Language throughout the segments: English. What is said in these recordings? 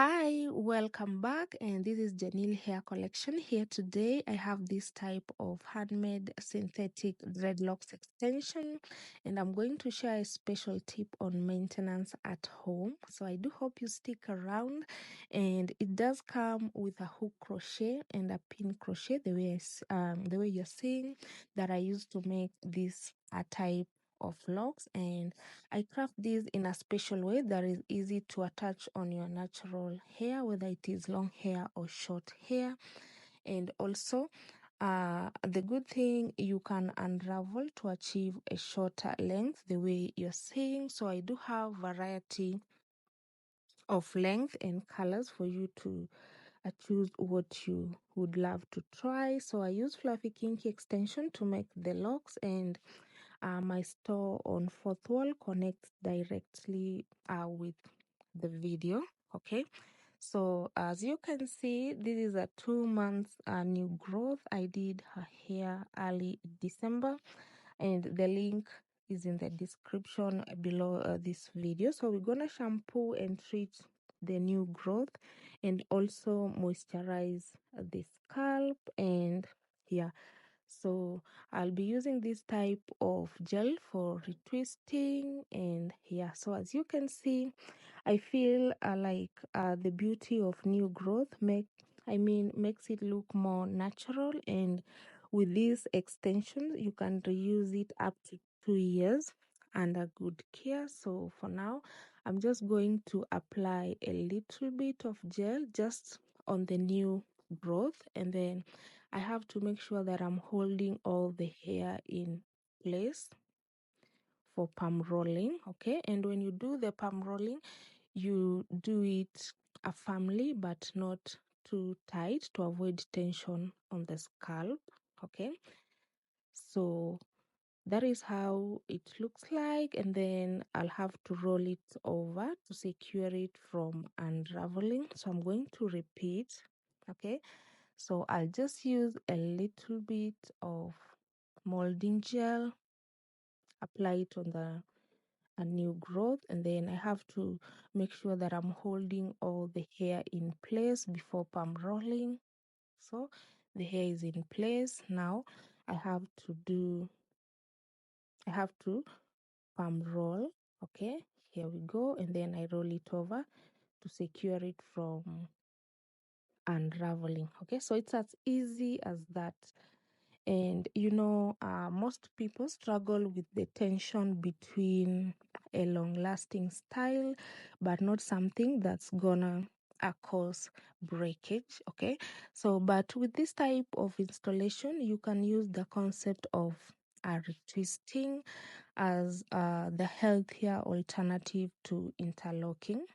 Hi, welcome back, and this is Janil Hair Collection. Here today, I have this type of handmade synthetic dreadlocks extension, and I'm going to share a special tip on maintenance at home. So I do hope you stick around, and it does come with a hook crochet and a pin crochet, the way you're seeing that I used to make this type of locks, and I craft this in a special way that is easy to attach on your natural hair, whether it is long hair or short hair. And also, the good thing, you can unravel to achieve a shorter length the way you're seeing. So I do have variety of length and colors for you to choose what you would love to try. So I use fluffy kinky extension to make the locks, and my store on fourth wall connects directly with the video. Okay, so as you can see, this is a 2 month new growth. I did her hair early December, and the link is in the description below this video. So we're gonna shampoo and treat the new growth and also moisturize the scalp. And yeah, so I'll be using this type of gel for retwisting. And yeah, so as you can see, I feel like the beauty of new growth makes it look more natural. And with these extensions, you can reuse it up to 2 years under good care. So for now, I'm just going to apply a little bit of gel just on the new growth, and then I have to make sure that I'm holding all the hair in place for palm rolling. Okay, and when you do the palm rolling, you do it firmly but not too tight to avoid tension on the scalp. Okay, so that is how it looks like, and then I'll have to roll it over to secure it from unraveling. So I'm going to repeat. Okay, so I'll just use a little bit of molding gel, apply it on the a new growth, and then I have to make sure that I'm holding all the hair in place before palm rolling. So the hair is in place. Now I have to palm roll. Okay, here we go, and then I roll it over to secure it from unraveling. Okay, so it's as easy as that. And most people struggle with the tension between a long lasting style but not something that's gonna cause breakage. Okay, so but with this type of installation, you can use the concept of retwisting as the healthier alternative to interlocking.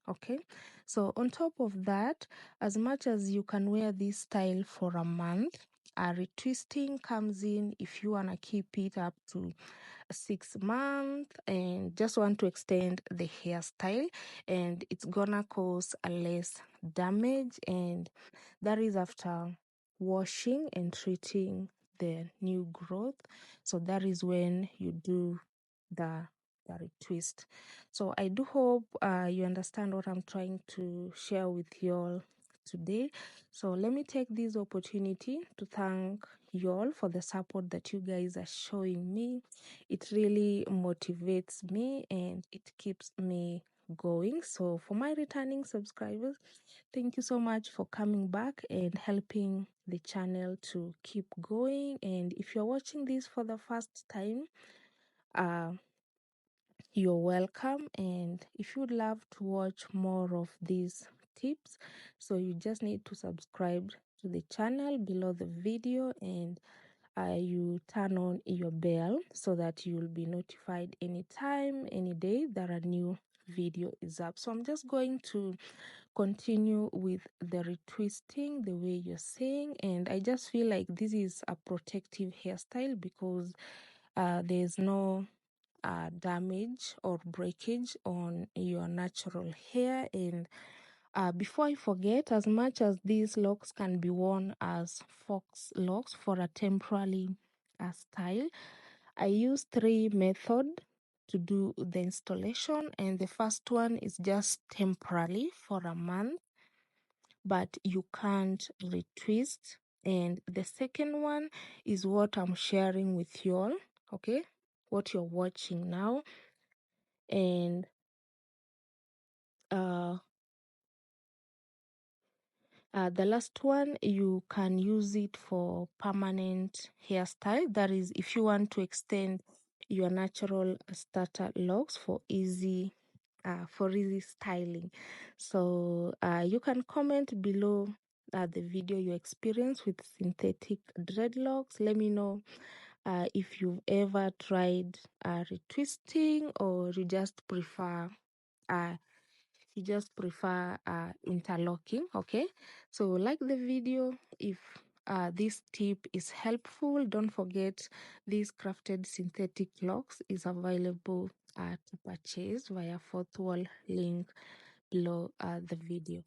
Okay, so on top of that, as much as you can wear this style for a month, retwisting comes in if you want to keep it up to 6 months and just want to extend the hairstyle, and it's gonna cause a less damage, and that is after washing and treating the new growth. So that is when you do the retwist. So I do hope you understand what I'm trying to share with you all today. So let me take this opportunity to thank you all for the support that you guys are showing me. It really motivates me and it keeps me going. So for my returning subscribers, thank you so much for coming back and helping the channel to keep going. And if you're watching this for the first time, you're welcome. And if you'd love to watch more of these tips, so you just need to subscribe to the channel below the video, and you turn on your bell so that you'll be notified anytime, any day that a new video is up. So I'm just going to continue with the retwisting the way you're saying, and I just feel like this is a protective hairstyle because there's no damage or breakage on your natural hair. And before I forget, as much as these locks can be worn as fox locks for a temporary style, I use 3 methods to do the installation, and the first one is just temporarily for a month, but you can't retwist. And the second one is what I'm sharing with you all, okay, what you're watching now. And the last one, you can use it for permanent hairstyle. That is, if you want to extend your natural starter locks for easy styling. So you can comment below the video you experience with synthetic dreadlocks. Let me know if you've ever tried retwisting, or you just prefer interlocking. Okay, so like the video. If this tip is helpful, don't forget these crafted synthetic locks is available to purchase via fourth wall link below the video.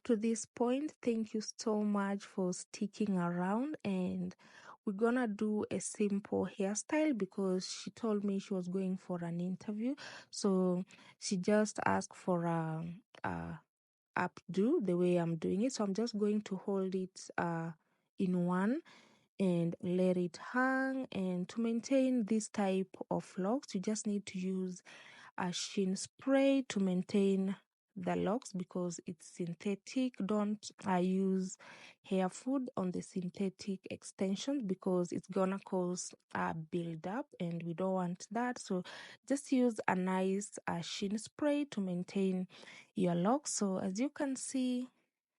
up to this point, thank you so much for sticking around, and we're gonna do a simple hairstyle because she told me she was going for an interview. So she just asked for a updo the way I'm doing it. So I'm just going to hold it in one and let it hang. And to maintain this type of locks, you just need to use a sheen spray to maintain the locks because it's synthetic. Don't use hair food on the synthetic extensions because it's gonna cause a build up and we don't want that. So just use a nice sheen spray to maintain your locks. So as you can see,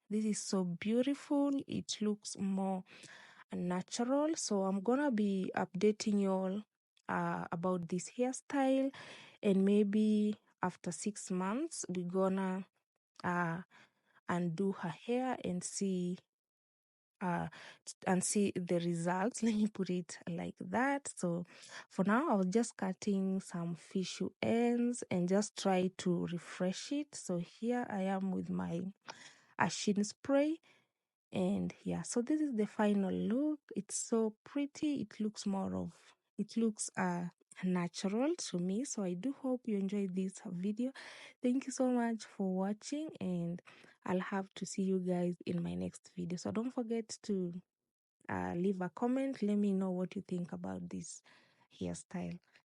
this is so beautiful. It looks more natural. So I'm gonna be updating you all about this hairstyle, and maybe after 6 months we're gonna undo her hair and see the results. Let me put it like that. So for now I was just cutting some fish ends and just try to refresh it. So here I am with my sheen spray. And yeah, so this is the final look. It's so pretty. It looks natural to me. So I do hope you enjoyed this video. Thank you so much for watching, and I'll have to see you guys in my next video. So don't forget to leave a comment. Let me know what you think about this hairstyle.